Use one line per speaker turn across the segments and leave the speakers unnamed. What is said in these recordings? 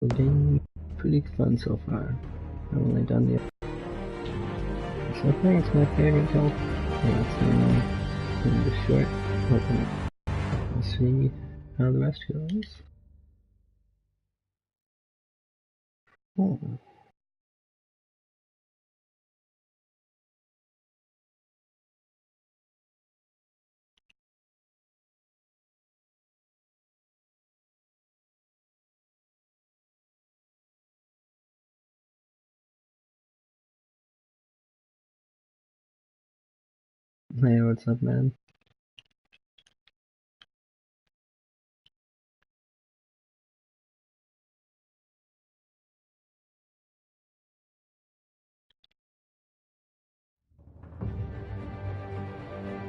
The game pretty fun so far. I've only done the so far it's my favorite so far. In the short opening. We'll see how the rest goes. Oh. Hey, what's up, man?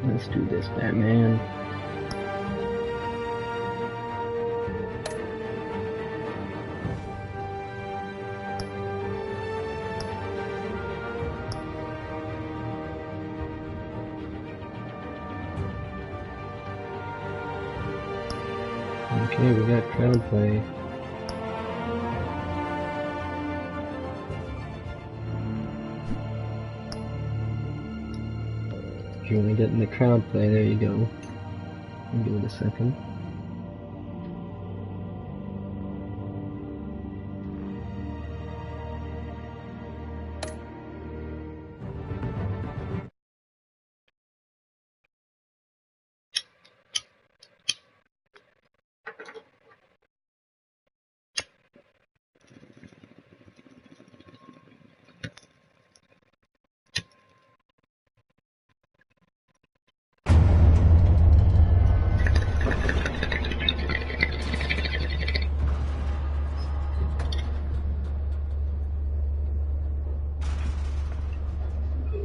Let's do this, Batman. Okay, we got crowd play. If you're only getting the crowd play, there you go. I'll give it a second.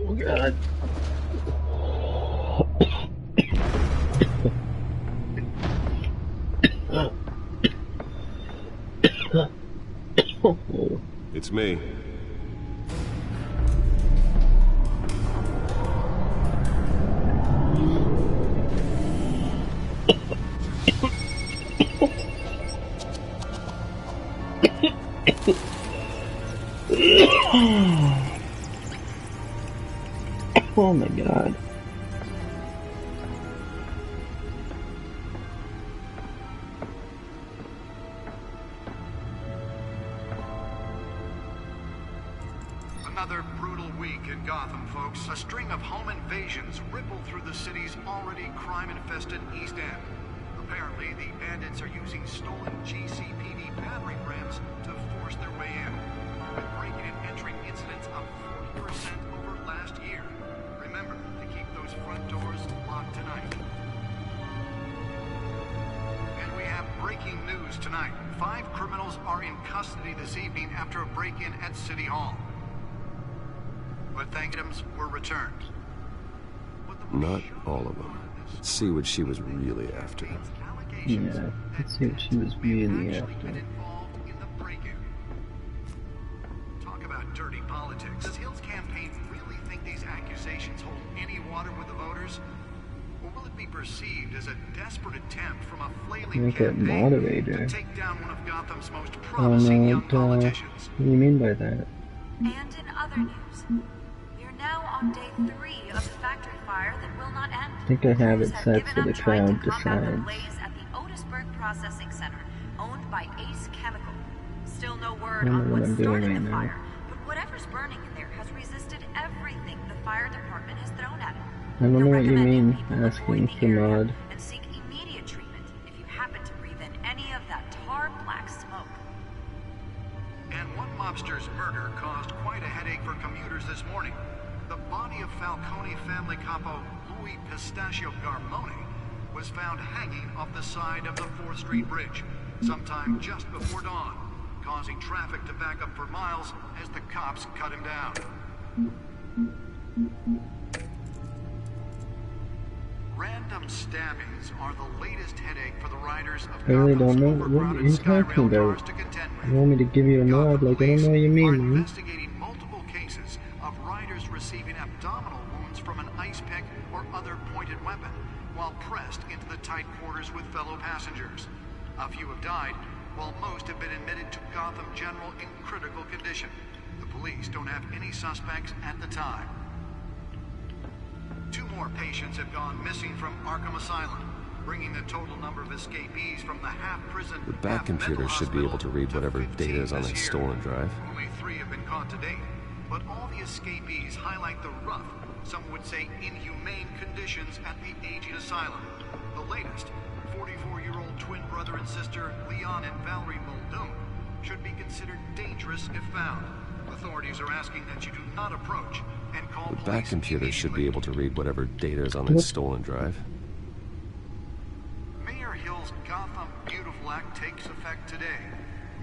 Oh god.
It's me.
Oh my god.
Another brutal week in Gotham, folks. A string of home invasions ripple through the city's already crime-infested East End. Apparently, the bandits are using stolen GCPD battering rams to force their way in, with breaking and entering incidents of 40% over last year. Remember to keep those front doors locked tonight. And we have breaking news tonight. 5 criminals are in custody this evening after a break-in at City Hall. But victims were returned.
Not all of them. Let's see what she was really after.
Yeah, let's see what she was really after.
Talk about dirty politics. Does Hill's campaign really think these accusations hold any water with the voters? Or will it be perceived as a desperate attempt from a flailing campaign
moderator
to take down one of Gotham's most promising young politicians?
What do you mean by that?
And in other news, we are now on day 3 of the factory fire that will not end.
I think I have it set so the crowd decides.
Blaze at the Otisburg Processing Center, owned by Ace Chemical. Still no word
I don't
on
know what
what
I'm doing
started
right
the
now.
fire, but whatever's burning in there has resisted everything the fire department has thrown at it.
I don't know what you
Recommending
mean,
people
asking
avoid the
for
area
mod.
and seek immediate treatment if you happen to breathe in any of that tar black smoke.
And one mobster's murder caused quite a headache for commuters this morning. The body of Falcone family capo Louis Pistachio Garmone was found hanging off the side of the 4th Street Bridge sometime just before dawn, causing traffic to back up for miles as the cops cut him down. Random stabbings are the latest headache for the riders of
I really
Gotham's
don't know what
overcrowded
you're
Skyrail
talking
cars
about.
to contend
You
with.
want me to give you a nod? Like, I don't know what you
Are
mean, man.
investigating multiple cases of riders receiving abdominal wounds from an ice pick or other pointed weapon while pressed into the tight quarters with fellow passengers. A few have died, while most have been admitted to Gotham General in critical condition. The police don't have any suspects at the time. 2 more patients have gone missing from Arkham Asylum, bringing the total number of escapees from the half-prison,
The back computer should be able to read whatever data is on that stolen drive.
Only 3 have been caught to date, but all the escapees highlight the rough, some would say inhumane conditions at the aging asylum. The latest, 44-year-old twin brother and sister Leon and Valerie Muldoon, should be considered dangerous if found. Authorities are asking that you do not approach and call police.
The back computer should be able to read whatever data is on that stolen drive.
Mayor Hill's Gotham Beautiful Act takes effect today,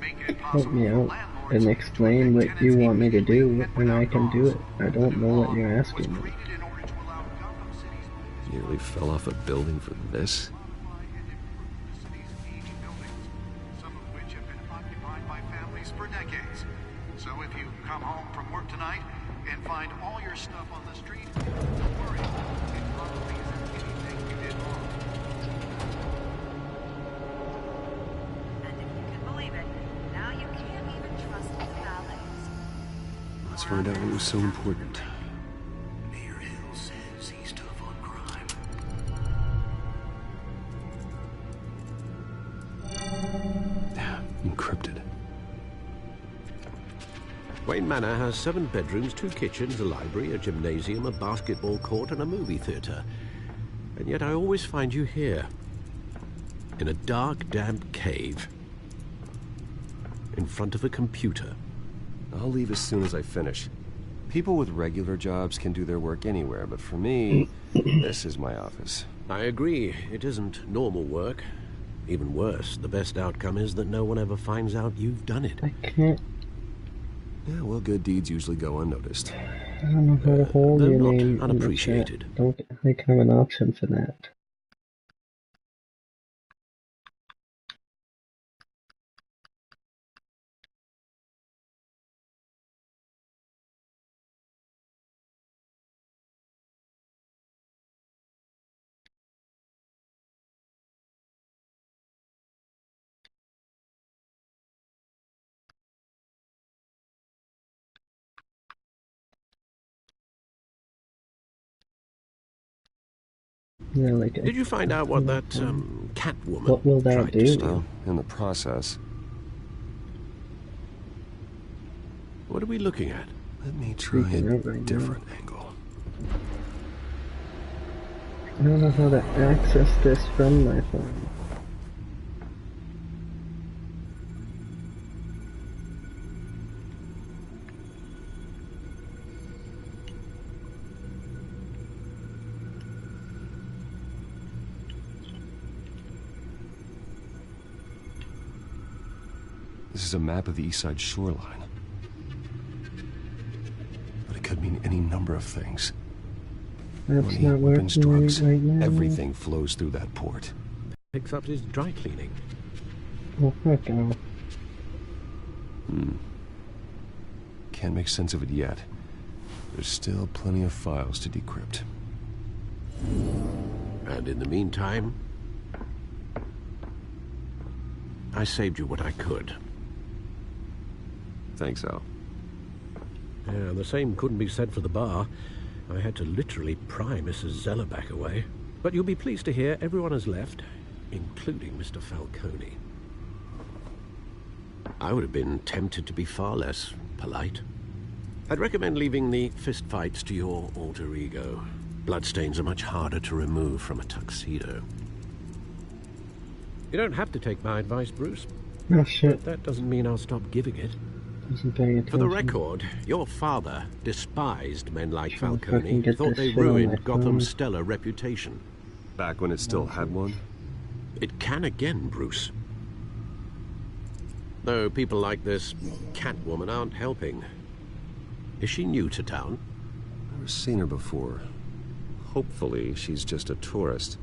making it
Help
possible
me
for
out
landlords
and
to
explain what
evict
you
tenants
want me to do,
immediately
and I can do it.
without
I don't know what you're
cause.
asking
Was
me.
created in order to allow Gotham City's
Nearly fell off a building for this.
modify and improve the city's aging buildings, some of which have been occupied by families for decades. So if you come home from work tonight and find all your stuff on the street, don't worry. It probably isn't anything you did wrong.
And if you can believe it, now you can't even trust the valets.
Let's find out what was so important.
Mayor Hill says he's tough on crime.
Encrypted.
Wayne Manor has 7 bedrooms, 2 kitchens, a library, a gymnasium, a basketball court, and a movie theater. And yet I always find you here, in a dark, damp cave, in front of a computer.
I'll leave as soon as I finish. People with regular jobs can do their work anywhere, but for me, this is my office.
I agree, it isn't normal work. Even worse, the best outcome is that no one ever finds out you've done it.
I can't.
Yeah, well, good deeds usually go unnoticed.
I don't know how to hold
they're
your
not
name in the chat.
unappreciated.
Don't like have an option for that. Yeah, like
Did you find out what that Catwoman
What will that
tried to
do?
steal?
Well, in the process,
What are we looking at?
let me try
Freaking
a
out right now.
different angle.
I don't know how to access this from my phone.
This is a map of the East Side shoreline. But it could mean any number of things.
That's
Money,
not
weapons,
working
drugs,
right now.
everything flows through that port.
Picks up his dry cleaning.
Oh, heck no.
Can't make sense of it yet. There's still plenty of files to decrypt.
And in the meantime, I saved you what I could.
Thanks, Al.
Yeah, the same couldn't be said for the bar. I had to literally pry Mrs. Zeller back away. But you'll be pleased to hear everyone has left, including Mr. Falcone. I would have been tempted to be far less polite. I'd recommend leaving the fistfights to your alter ego. Bloodstains are much harder to remove from a tuxedo. You don't have to take my advice, Bruce,
Oh shit.
but that doesn't mean I'll stop giving it.
Wasn't paying attention.
For the record, your father despised men like
Trying to
Falcone,
fucking get
thought
this
they
shit on my
ruined Gotham's
phone.
stellar reputation.
Back when it still had one?
It can again, Bruce. Though people like this Catwoman aren't helping. Is she new to town?
Never seen her before. Hopefully, she's just a tourist.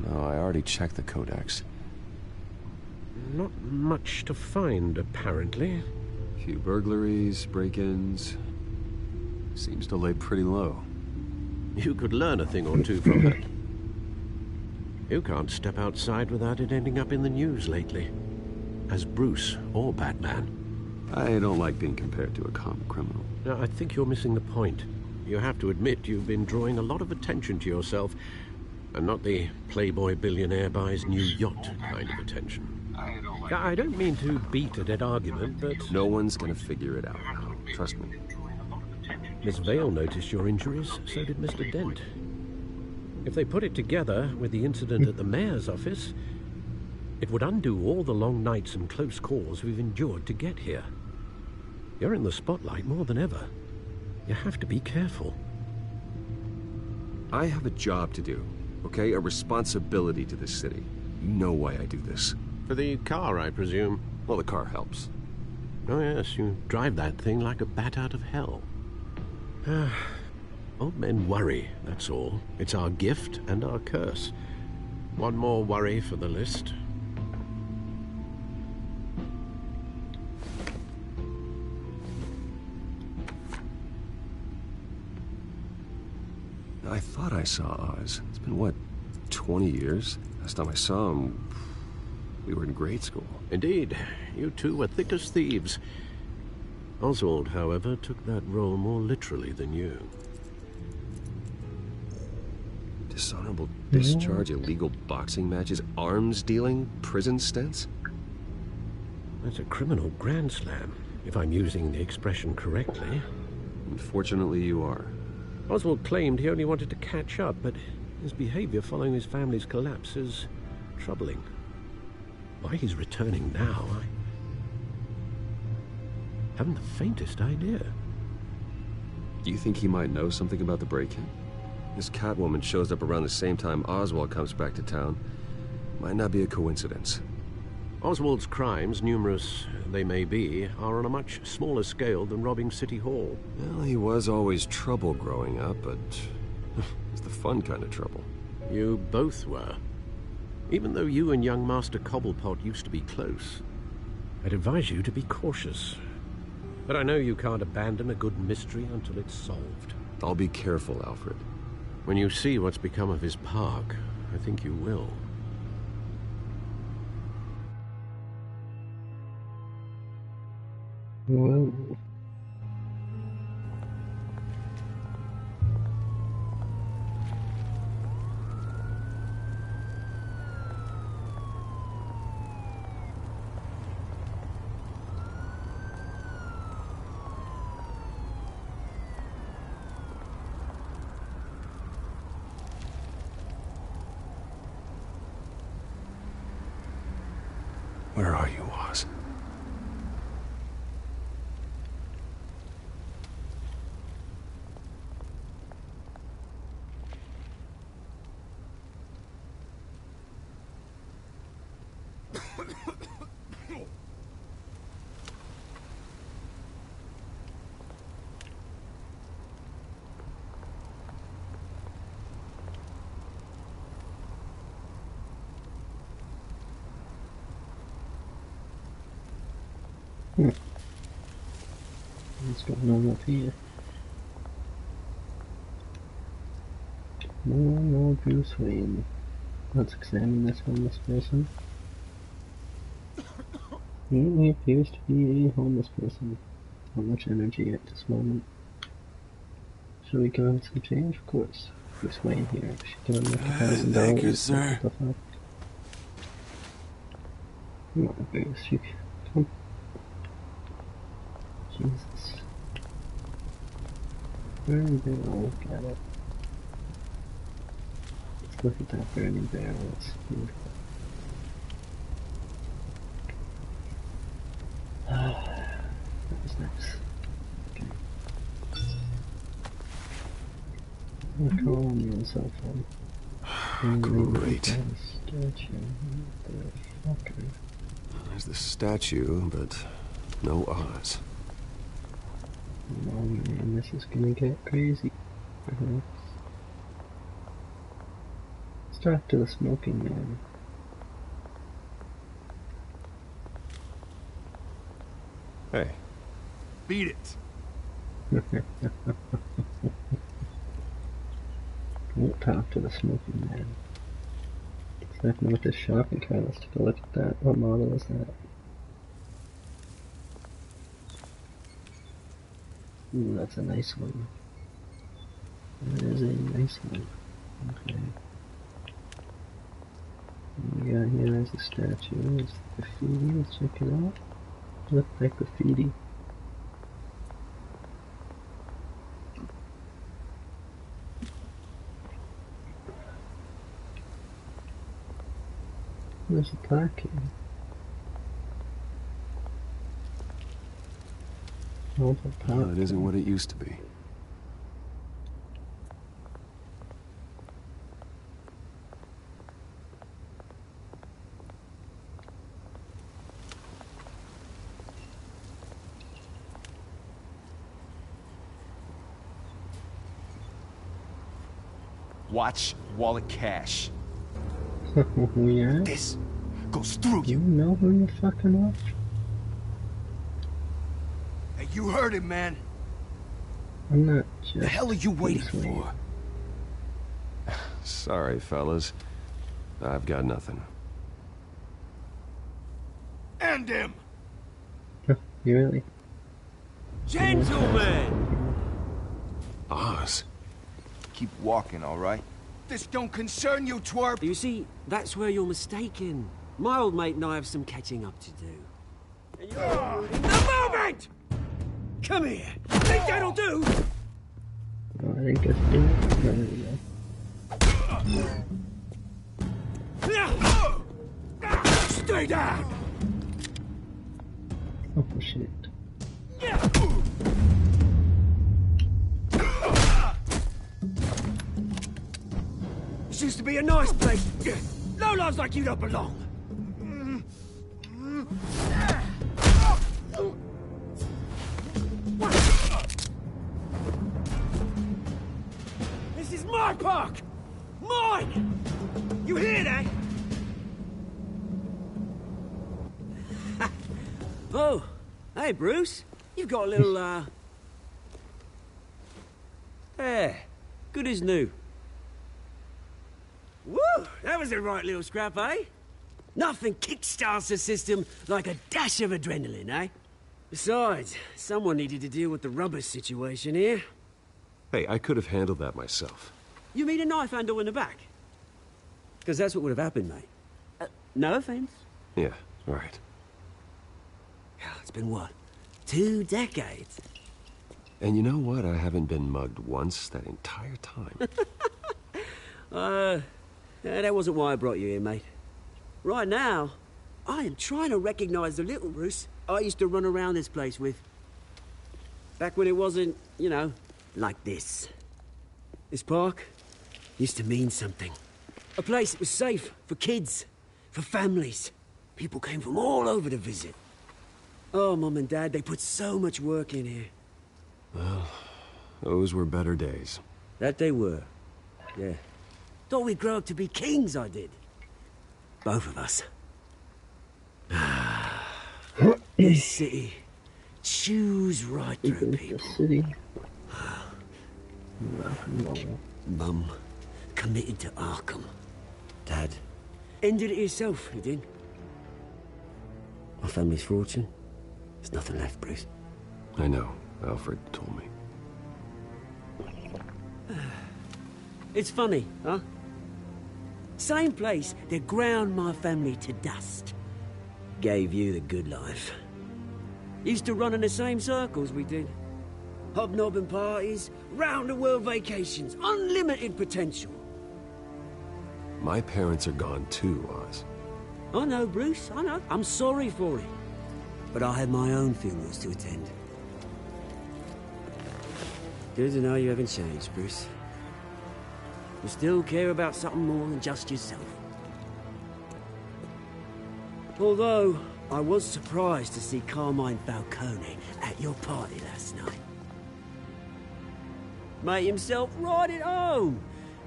No, I already checked the codex.
Not much to find, apparently.
Few burglaries, break-ins. Seems to lay pretty low.
You could learn a thing or two from that. You can't step outside without it ending up in the news lately. As Bruce or Batman.
I don't like being compared to a common criminal.
Now, I think you're missing the point. You have to admit you've been drawing a lot of attention to yourself, and not the playboy billionaire buys new yacht kind of attention. I don't mean to beat a dead argument, but...
No one's gonna figure it out. Trust me.
Miss Vale noticed your injuries, so did Mr. Dent. If they put it together with the incident at the mayor's office, it would undo all the long nights and close calls we've endured to get here. You're in the spotlight more than ever. You have to be careful.
I have a job to do, okay? A responsibility to this city. You know why I do this.
For the car, I presume.
Well, the car helps.
Oh yes, you drive that thing like a bat out of hell. Old men worry, that's all. It's our gift and our curse. One more worry for the list.
I thought I saw Oz. It's been, what, 20 years? Last time I saw him, we were in grade school.
Indeed, you two were thick as thieves. Oswald, however, took that role more literally than you.
Dishonorable discharge, illegal boxing matches, arms dealing, prison stints?
That's a criminal grand slam, if I'm using the expression correctly.
Unfortunately, you are.
Oswald claimed he only wanted to catch up, but his behavior following his family's collapse is troubling. Why he's returning now, I haven't the faintest idea.
Do you think he might know something about the break-in? This Catwoman shows up around the same time Oswald comes back to town. Might not be a coincidence.
Oswald's crimes, numerous they may be, are on a much smaller scale than robbing City Hall.
Well, he was always trouble growing up, but it's the fun kind of trouble.
You both were. Even though you and young Master Cobblepot used to be close, I'd advise you to be cautious. But I know you can't abandon a good mystery until it's solved.
I'll be careful, Alfred.
When you see what's become of his park, I think you will.
Whoa.
Where are you, Oz?
What's going on up here? No, Bruce Wayne. Let's examine this homeless person. He appears to be a homeless person. Not much energy at this moment. Shall we give him some change? Of course. Bruce Wayne here. We should give him like $1,000.
Thank you, sir.
Come on, Bruce. You come. Jesus. Burning barrel, look at it. Let's look at that burning barrel, it's beautiful. That was nice. Okay. I'm calling you on cell phone.
Great.
Statue. What the fucker?
There's the statue, but no Oz.
Oh man, this is gonna get crazy. Perhaps. Let's talk to the smoking man.
Hey.
Beat it.
We'll talk to the smoking man. Nothing with this shopping cart. Let's take a look at that. What model is that? Ooh, that's a nice one. That is a nice one. Okay. What we got here is a statue. It's graffiti. Let's check it out. Look like graffiti. There's a plaque here. Oh,
No, it isn't what it used to be.
Watch wallet cash.
Yeah?
This goes through
You
you.
know who you're fucking with?
Hey, you heard it, man.
I'm not just...
The hell are you waiting
this way.
for?
Sorry, fellas. I've got nothing.
End him!
You really?
Gentlemen!
Oz.
Keep walking, all right? This don't concern you, twerp!
You see, that's where you're mistaken. My old mate and I have some catching up to do. And you're ruining the moment! Come here! Think that'll do?
Oh, I think it's doing. There we go.
Stay down!
Oh shit.
This used to be a nice place. No lives like you don't belong. This is my park! Mine! You hear that? Oh, hey Bruce. You've got a little, There. Good as new. Woo! That was a right little scrap, eh? Nothing kickstarts the system like a dash of adrenaline, eh? Besides, someone needed to deal with the rubber situation here.
Hey, I could have handled that myself.
You mean a knife handle in the back? Because that's what would have happened, mate. No offense.
Yeah, right.
It's been what? 2 decades?
And you know what? I haven't been mugged once that entire time.
That wasn't why I brought you here, mate. Right now, I am trying to recognize the little Bruce I used to run around this place with. Back when it wasn't, you know, like this. This park used to mean something. A place that was safe for kids, for families. People came from all over to visit. Oh, Mum and Dad, they put so much work in here.
Well, those were better days.
That they were. Yeah. Thought we'd grow up to be kings, I did. Both of us. This city chews right through
Even the
people.
city. Rock and roll.
Mum committed to Arkham. Dad ended it himself, he did. My family's fortune. There's nothing left, Bruce.
I know. Alfred told me.
It's funny, huh? Same place that ground my family to dust. Gave you the good life. Used to run in the same circles we did. Hobnobbing parties, round-the-world vacations, unlimited potential.
My parents are gone too, Oz.
I know, Bruce, I know. I'm sorry for it. But I had my own funerals to attend. Good to know you haven't changed, Bruce. You still care about something more than just yourself. Although, I was surprised to see Carmine Falcone at your party last night. Made himself right at home.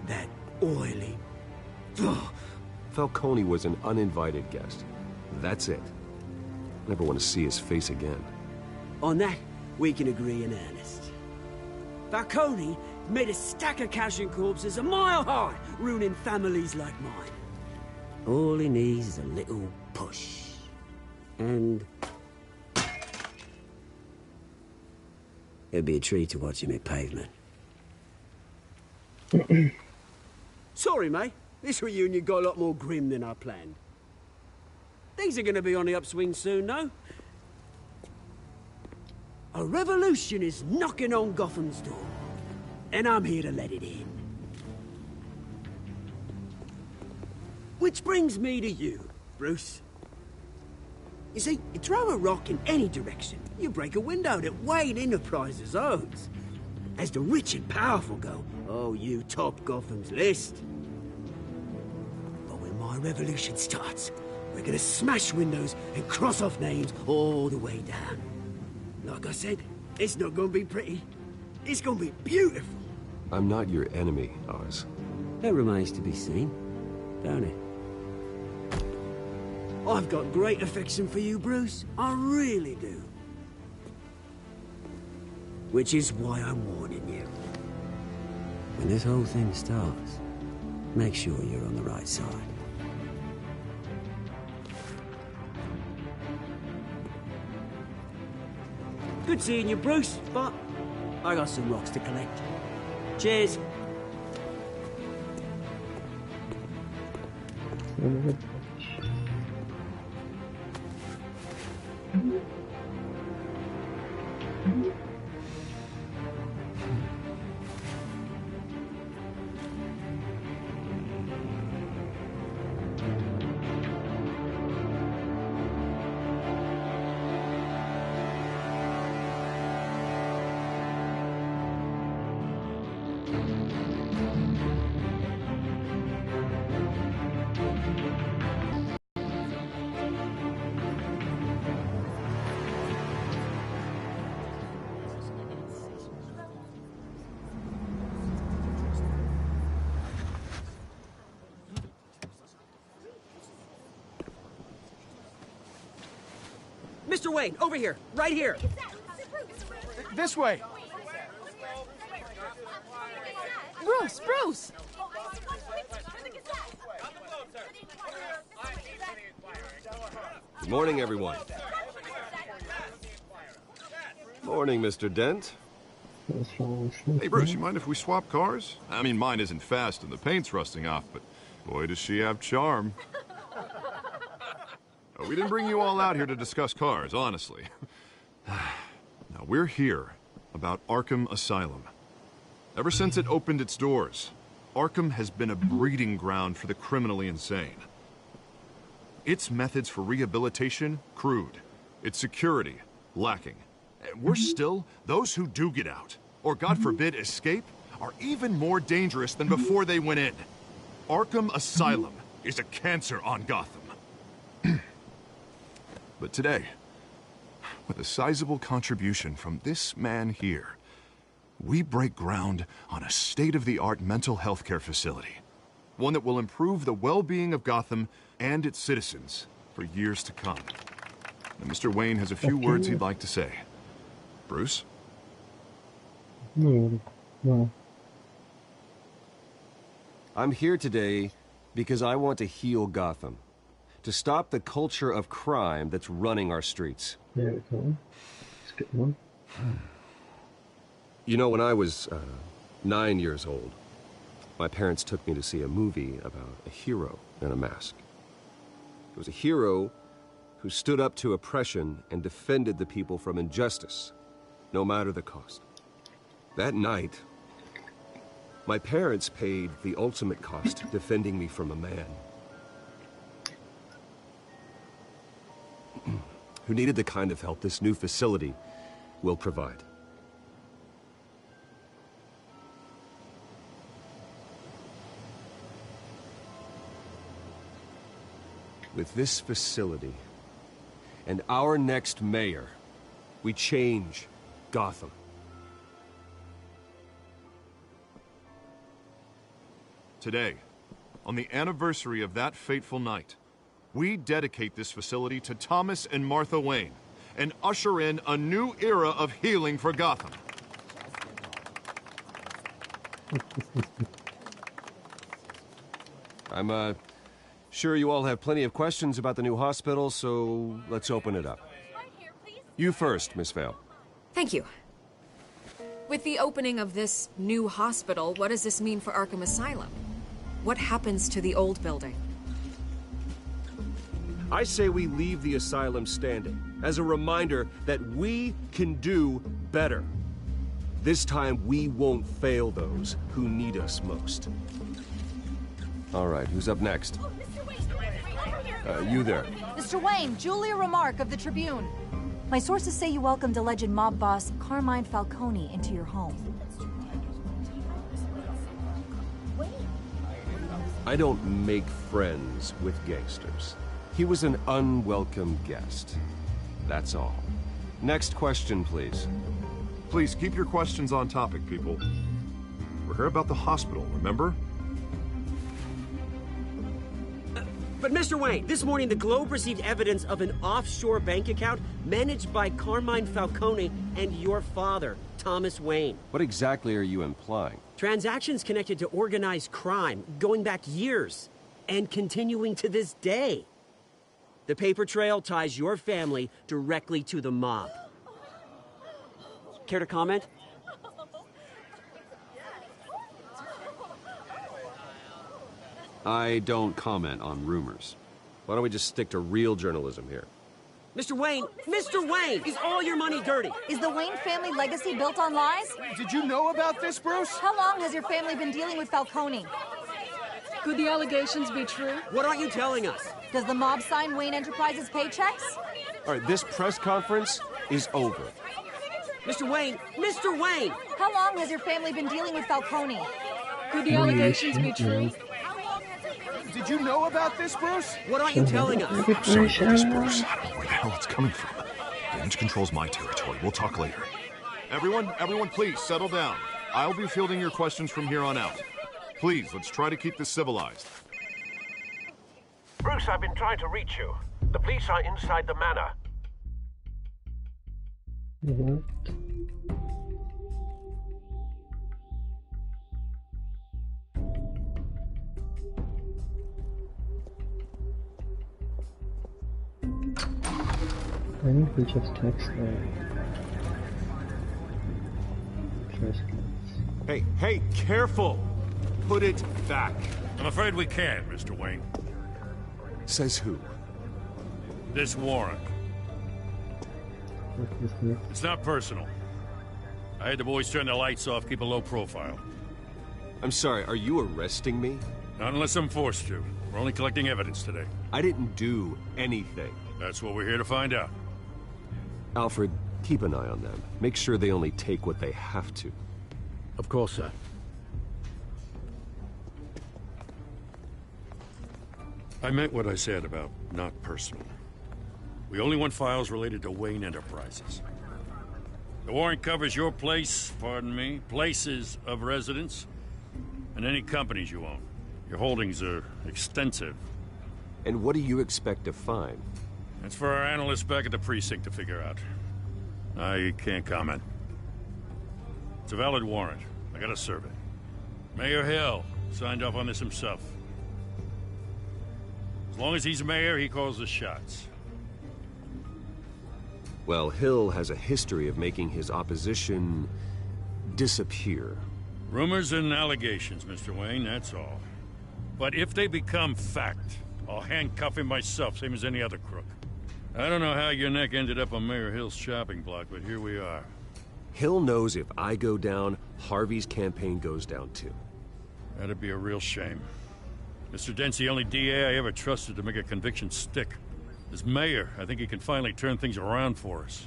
That oily...
Falcone was an uninvited guest. That's it. Never want to see his face again.
On that, we can agree in earnest. Falcone made a stack of cash and corpses a mile high, ruining families like mine. All he needs is a little push. And... it'd be a treat to watch him hit pavement. Sorry, mate. This reunion got a lot more grim than I planned. Things are gonna be on the upswing soon, no? A revolution is knocking on Gotham's door. And I'm here to let it in. Which brings me to you, Bruce. You see, you throw a rock in any direction, you break a window that Wayne Enterprises owns. As the rich and powerful go, oh, you top Gotham's list. But when my revolution starts, we're gonna smash windows and cross off names all the way down. Like I said, it's not gonna be pretty. It's gonna be beautiful.
I'm not your enemy, Oz.
That remains to be seen, don't it? I've got great affection for you, Bruce. I really do. Which is why I'm warning you. When this whole thing starts, make sure you're on the right side. Good seeing you, Bruce, but I got some rocks to collect. Cheers. Mr. Wayne, over here, right here.
This way!
Bruce, Bruce!
Good morning, everyone. Morning, Mr. Dent.
Hey, Bruce, you mind if we swap cars? I mean, mine isn't fast and the paint's rusting off, but boy, does she have charm. We didn't bring you all out here to discuss cars, honestly. Now, we're here about Arkham Asylum. Ever since it opened its doors, Arkham has been a breeding ground for the criminally insane. Its methods for rehabilitation, crude. Its security, lacking. And worse still, those who do get out, or God forbid escape, are even more dangerous than before they went in. Arkham Asylum is a cancer on Gotham. But today, with a sizable contribution from this man here, we break ground on a state-of-the-art mental health care facility. One that will improve the well-being of Gotham and its citizens for years to come. Now, Mr. Wayne has a few words he'd like to say. Bruce?
No.
I'm here today because I want to heal Gotham. To stop the culture of crime that's running our streets.
There we go. Let's get one.
You know, when I was 9 years old, my parents took me to see a movie about a hero in a mask. It was a hero who stood up to oppression and defended the people from injustice, no matter the cost. That night, my parents paid the ultimate cost defending me from a man who needed the kind of help this new facility will provide. With this facility and our next mayor, we change Gotham.
Today, on the anniversary of that fateful night, we dedicate this facility to Thomas and Martha Wayne and usher in a new era of healing for Gotham.
I'm Sure, you all have plenty of questions about the new hospital, so let's open it up. You first, Miss Vale.
Thank you. With the opening of this new hospital, what does this mean for Arkham Asylum? What happens to the old building?
I say we leave the asylum standing, as a reminder that we can do better. This time, we won't fail those who need us most. All right, who's up next? You there.
Mr. Wayne, Julia Remark of the Tribune. My sources say you welcomed alleged mob boss Carmine Falcone into your home.
I don't make friends with gangsters. He was an unwelcome guest. That's all. Next question, please.
Please keep your questions on topic, people. We're here about the hospital, remember?
But Mr. Wayne, this morning the Globe received evidence of an offshore bank account managed by Carmine Falcone and your father, Thomas Wayne.
What exactly are you implying?
Transactions connected to organized crime, going back years, and continuing to this day. The paper trail ties your family directly to the mob. Care to comment?
I don't comment on rumors. Why don't we just stick to real journalism here?
Mr. Wayne, is all your money dirty?
Is the Wayne family legacy built on lies?
Did you know about this, Bruce?
How long has your family been dealing with Falcone?
Could the allegations be true?
What aren't you telling us?
Does the mob sign Wayne Enterprises paychecks?
All right, this press conference is over.
Mr. Wayne!
How long has your family been dealing with Falcone?
Could the allegations be true?
Did you know about this, Bruce?
What aren't you telling us?
Sorry about this, Bruce. I don't know where the hell it's coming from. Damage control's my territory. We'll talk later. Everyone, please, settle down. I'll be fielding your questions from here on out. Please, let's try to keep this civilized.
Bruce, I've been trying to reach you. The police are inside the manor.
What? I think we just text
Hey, careful! Put it back.
I'm afraid we can't, Mr. Wayne.
Says who?
This warrant.
What is this?
It's not personal. I had the boys turn the lights off, keep a low profile.
I'm sorry, are you arresting me?
Not unless I'm forced to. We're only collecting evidence today.
I didn't do anything.
That's what we're here to find out.
Alfred, keep an eye on them. Make sure they only take what they have to.
Of course, sir.
I meant what I said about not personal. We only want files related to Wayne Enterprises. The warrant covers your place, pardon me, places of residence, and any companies you own. Your holdings are extensive.
And what do you expect to find?
That's for our analysts back at the precinct to figure out. I can't comment. It's a valid warrant. I gotta serve it. Mayor Hill signed off on this himself. As long as he's mayor, he calls the shots.
Well, Hill has a history of making his opposition disappear.
Rumors and allegations, Mr. Wayne, that's all. But if they become fact, I'll handcuff him myself, same as any other crook. I don't know how your neck ended up on Mayor Hill's shopping block, but here we are.
Hill knows if I go down, Harvey's campaign goes down too.
That'd be a real shame. Mr. Dent's the only DA I ever trusted to make a conviction stick. As mayor, I think he can finally turn things around for us.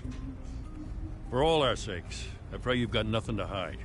For all our sakes, I pray you've got nothing to hide.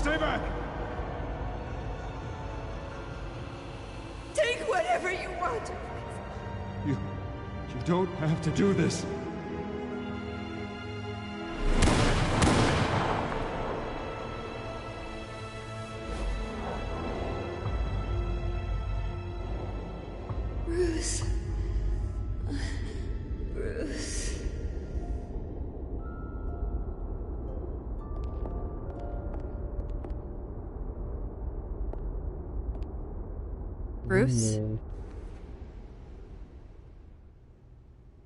Stay back!
Take whatever you want.
You don't have to do this.
Bruce. Bruce.
Bruce?
No.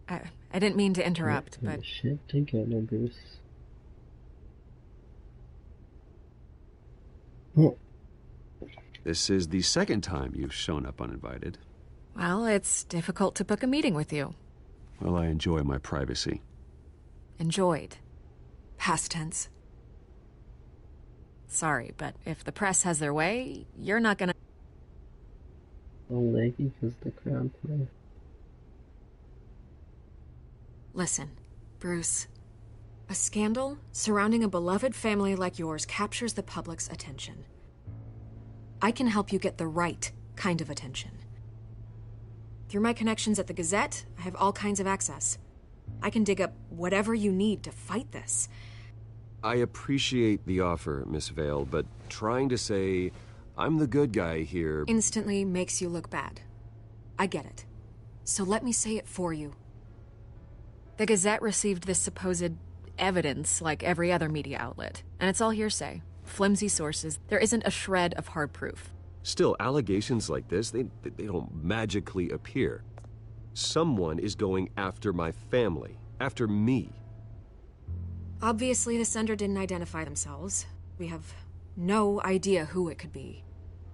I didn't mean to interrupt,
Get your
but
shit together, Bruce. Oh.
This is the second time you've shown up uninvited.
well, it's difficult to book a meeting with you.
Well, I enjoy my privacy.
Enjoyed. Past tense. Sorry, but if the press has their way, you're not gonna...
Old lady is the crown prince.
Listen, Bruce. A scandal surrounding a beloved family like yours captures the public's attention. I can help you get the right kind of attention. Through my connections at the Gazette, I have all kinds of access. I can dig up whatever you need to fight this.
I appreciate the offer, Miss Vale, but trying to say I'm the good guy here...
Instantly makes you look bad. I get it. So let me say it for you. The Gazette received this supposed evidence like every other media outlet, and it's all hearsay. Flimsy sources. There isn't a shred of hard proof.
Still, allegations like this, they don't magically appear. Someone is going after my family, after me.
Obviously, the sender didn't identify themselves. We have no idea who it could be.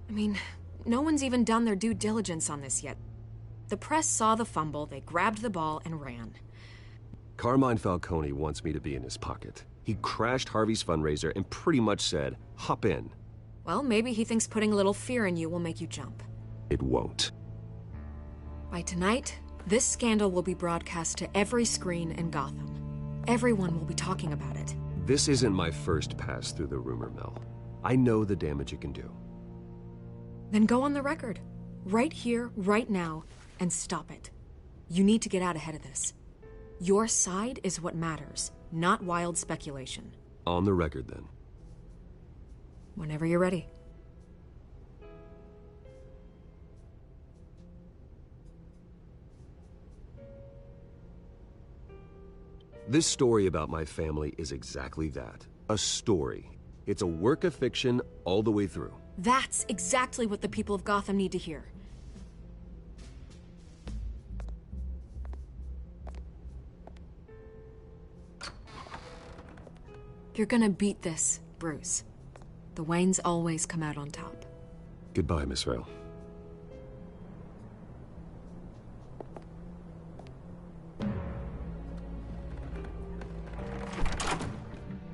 I mean, no one's even done their due diligence on this yet. The press saw the fumble, they grabbed the ball and ran.
Carmine Falcone wants me to be in his pocket. He crashed Harvey's fundraiser and pretty much said, hop in.
Well, maybe he thinks putting a little fear in you will make you jump.
It won't.
By tonight, this scandal will be broadcast to every screen in Gotham. Everyone will be talking about it.
This isn't my first pass through the rumor mill. I know the damage it can do.
Then go on the record. Right here, right now, and stop it. You need to get out ahead of this. Your side is what matters, not wild speculation.
On the record, then.
Whenever you're ready.
This story about my family is exactly that. A story. It's a work of fiction all the way through.
That's exactly what the people of Gotham need to hear. You're gonna beat this, Bruce. The Waynes always come out on top.
Goodbye, Miss Vale.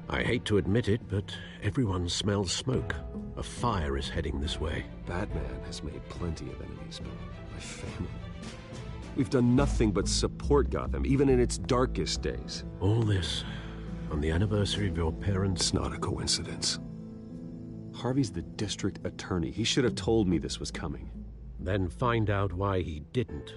I hate to admit it, but everyone smells smoke. A fire is heading this way.
Batman has made plenty of enemies, but my family... We've done nothing but support Gotham, even in its darkest days.
All this on the anniversary of your parents'...
It's not a coincidence. Harvey's the district attorney. He should have told me this was coming.
Then find out why he didn't.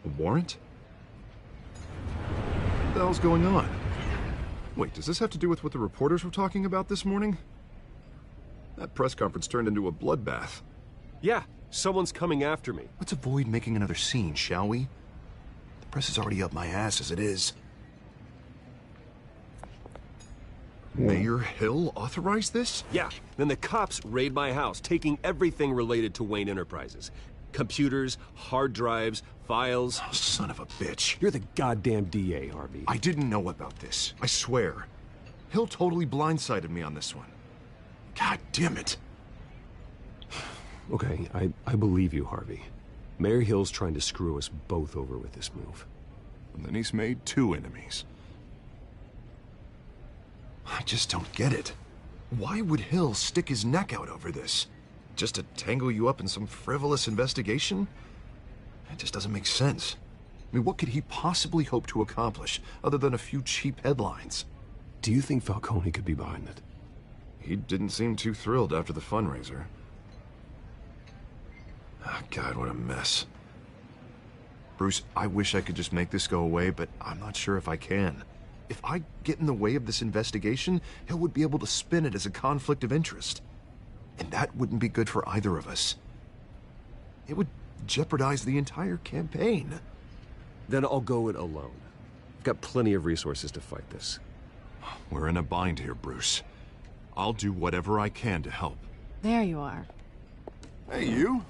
A warrant? What the hell's going on? Wait, does this have to do with what the reporters were talking about this morning? That press conference turned into a bloodbath.
Yeah, someone's coming after me.
Let's avoid making another scene, shall we? The press is already up my ass as it is.
Mayor Hill authorized this?
Yeah, then the cops raid my house, taking everything related to Wayne Enterprises. Computers, hard drives, files.
Oh, son of a bitch.
You're the goddamn DA, Harvey.
I didn't know about this. I swear. Hill totally blindsided me on this one. God damn it.
Okay, I believe you, Harvey. Mayor Hill's trying to screw us both over with this move.
And then he's made two enemies.
just don't get it. Why would Hill stick his neck out over this? Just to tangle you up in some frivolous investigation? It just doesn't make sense. I mean, what could he possibly hope to accomplish other than a few cheap headlines?
Do you think Falcone could be behind it?
He didn't seem too thrilled after the fundraiser. Oh, God, what a mess. Bruce, I wish I could just make this go away, but I'm not sure if I can. If I get in the way of this investigation, Hill would be able to spin it as a conflict of interest. And that wouldn't be good for either of us. It would jeopardize the entire campaign.
Then I'll go it alone. I've got plenty of resources to fight this.
We're in a bind here, Bruce. I'll do whatever I can to help.
There you are.
Hey, you?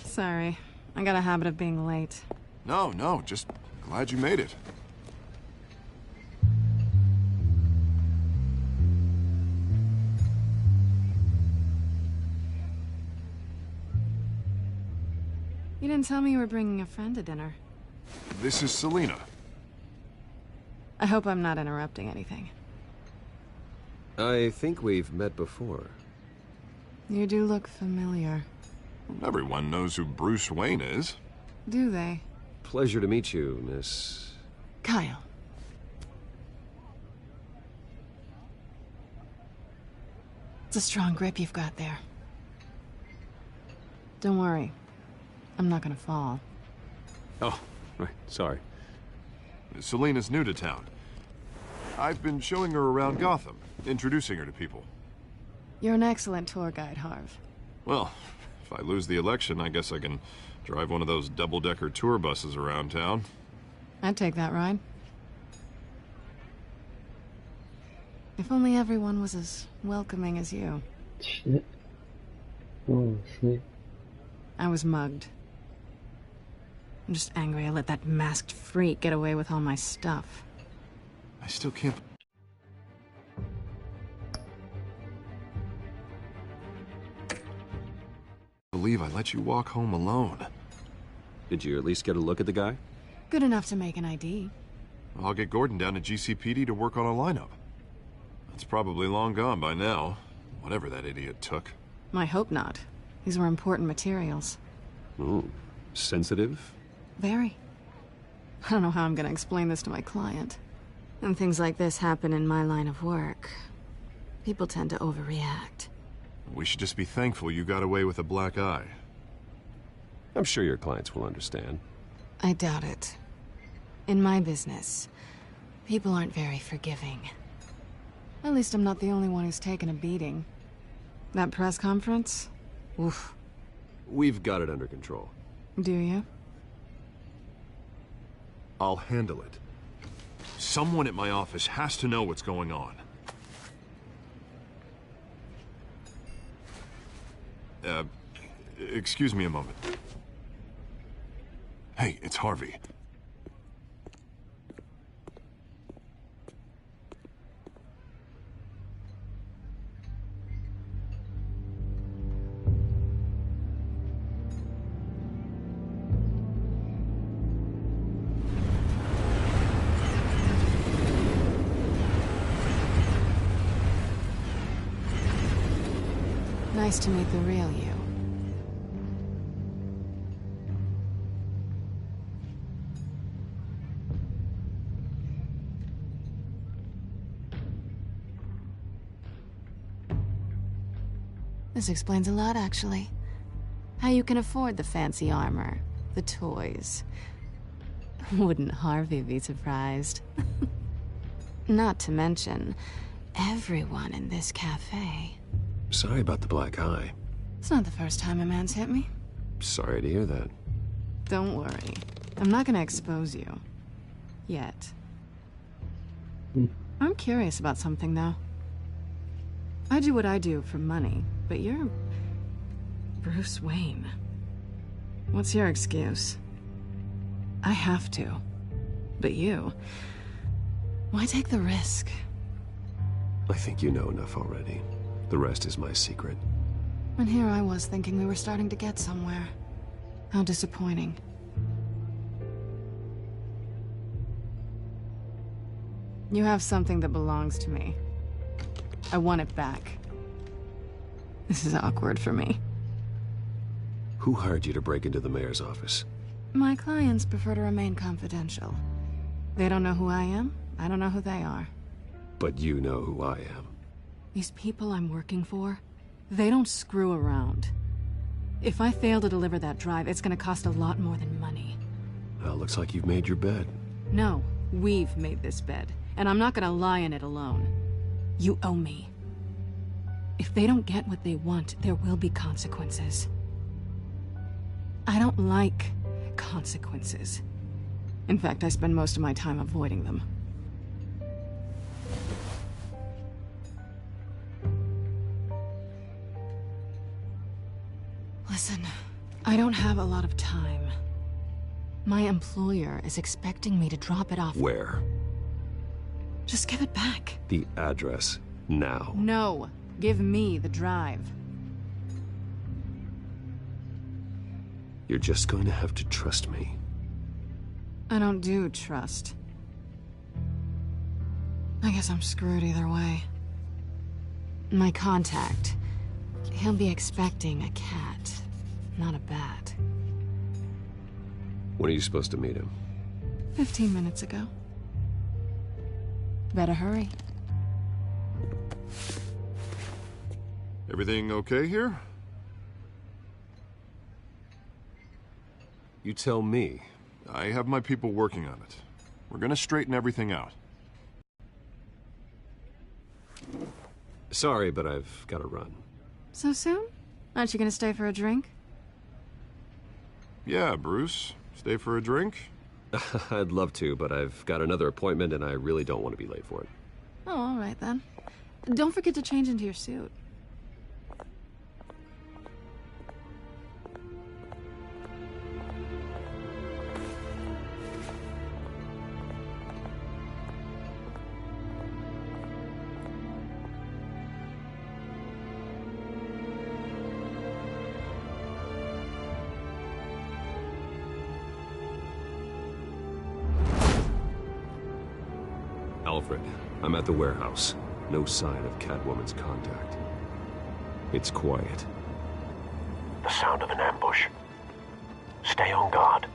Sorry. I got a habit of being late.
No, just glad you made it.
You didn't tell me you were bringing a friend to dinner.
This is Selina.
I hope I'm not interrupting anything.
I think we've met before.
You do look familiar.
Everyone knows who Bruce Wayne is.
Do they?
Pleasure to meet you, Miss...
Kyle. It's a strong grip you've got there. Don't worry. I'm not gonna fall.
Oh, right, sorry.
Selina's new to town. I've been showing her around Gotham, introducing her to people.
You're an excellent tour guide, Harv.
Well, if I lose the election, I guess I can drive one of those double-decker tour buses around town.
I'd take that ride. If only everyone was as welcoming as you.
Shit. Oh, shit.
I was mugged. I'm just angry I let that masked freak get away with all my stuff.
I still can't... believe I let you walk home alone.
Did you at least get a look at the guy?
Good enough to make an ID.
I'll get Gordon down to GCPD to work on a lineup. It's probably long gone by now, whatever that idiot took.
I hope not. These were important materials.
Ooh, sensitive?
Very. I don't know how I'm gonna explain this to my client. When things like this happen in my line of work, people tend to overreact.
We should just be thankful you got away with a black eye.
I'm sure your clients will understand.
I doubt it. In my business, people aren't very forgiving. At least I'm not the only one who's taken a beating. That press conference? Oof.
We've got it under control.
Do you?
I'll handle it. Someone at my office has to know what's going on. Excuse me a moment. Hey, it's Harvey.
Nice to meet the real you. This explains a lot, actually. How you can afford the fancy armor, the toys. Wouldn't Harvey be surprised? Not to mention, everyone in this cafe.
Sorry about the black eye.
It's not the first time a man's hit me.
Sorry to hear that.
Don't worry. I'm not gonna expose you. Yet. I'm curious about something, though. I do what I do for money, but you're... Bruce Wayne. What's your excuse? I have to. But you... Why take the risk?
I think you know enough already. The rest is my secret.
And here I was thinking we were starting to get somewhere. How disappointing. You have something that belongs to me. I want it back. This is awkward for me.
Who hired you to break into the mayor's office?
My clients prefer to remain confidential. They don't know who I am. I don't know who they are.
But you know who I am.
These people I'm working for, they don't screw around. If I fail to deliver that drive, it's gonna cost a lot more than money.
Well, looks like you've made your bed.
No, we've made this bed, and I'm not gonna lie in it alone. You owe me. If they don't get what they want, there will be consequences. I don't like consequences. In fact, I spend most of my time avoiding them. Listen, I don't have a lot of time. My employer is expecting me to drop it off.
Where?
Just give it back.
The address, now.
No, give me the drive.
You're just going to have to trust me.
I don't do trust. I guess I'm screwed either way. My contact, he'll be expecting a cat, not a bat.
When are you supposed to meet him?
15 minutes ago. Better hurry.
Everything okay here?
You tell me.
I have my people working on it. We're gonna straighten everything out.
Sorry, but I've got to run.
So soon? Aren't you gonna stay for a drink?
Yeah, Bruce. Stay for a drink?
I'd love to, but I've got another appointment and I really don't want to be late for it.
Oh, all right then. Don't forget to change into your suit.
Alfred, I'm at the warehouse. No sign of Catwoman's contact. It's quiet.
The sound of an ambush. Stay on guard.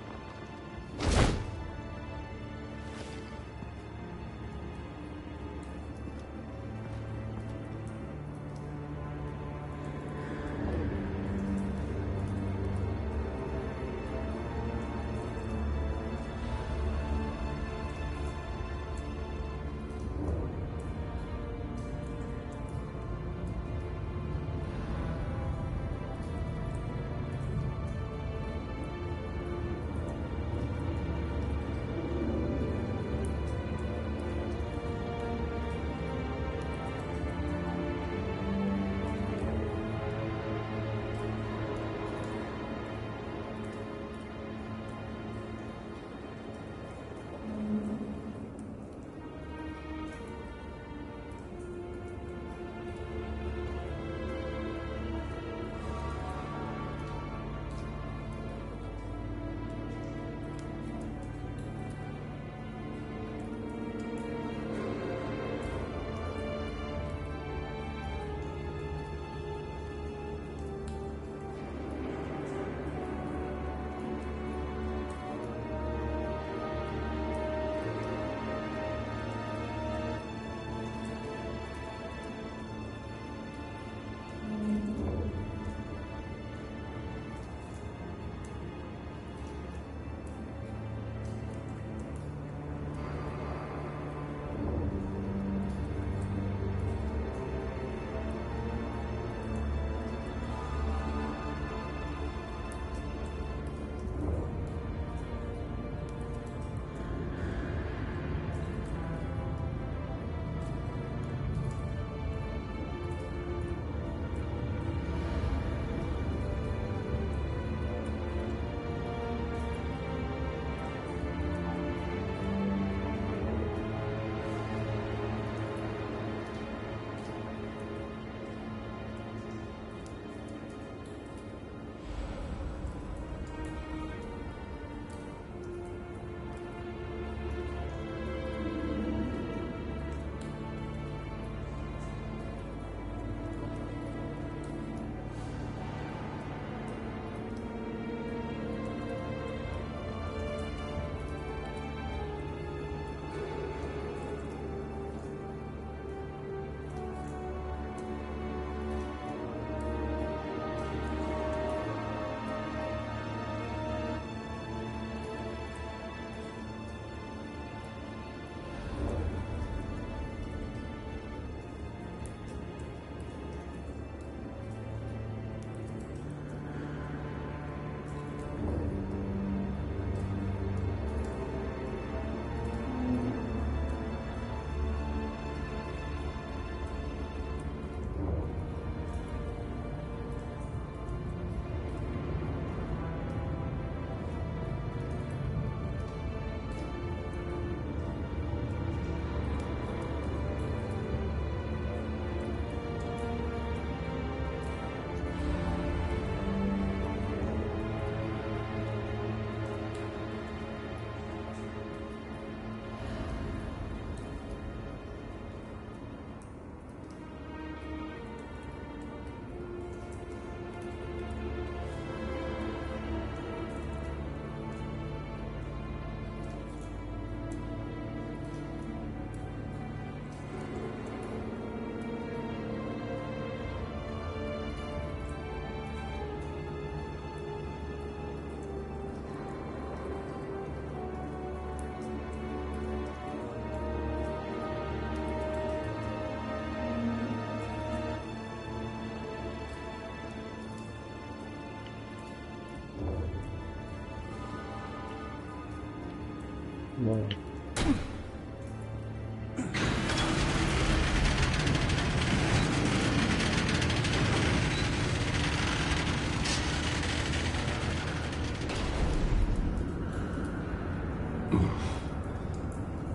Whoa.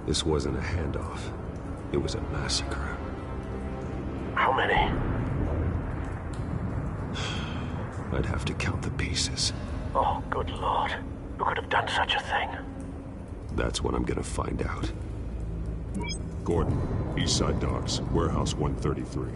This wasn't a handoff. It was a massacre.
How many?
I'd have to count the pieces.
Oh, good Lord. Who could have done such a thing?
That's what I'm gonna find out.
Gordon, Eastside Docks, Warehouse 133.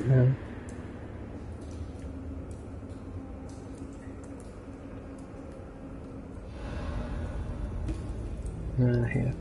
No. Here.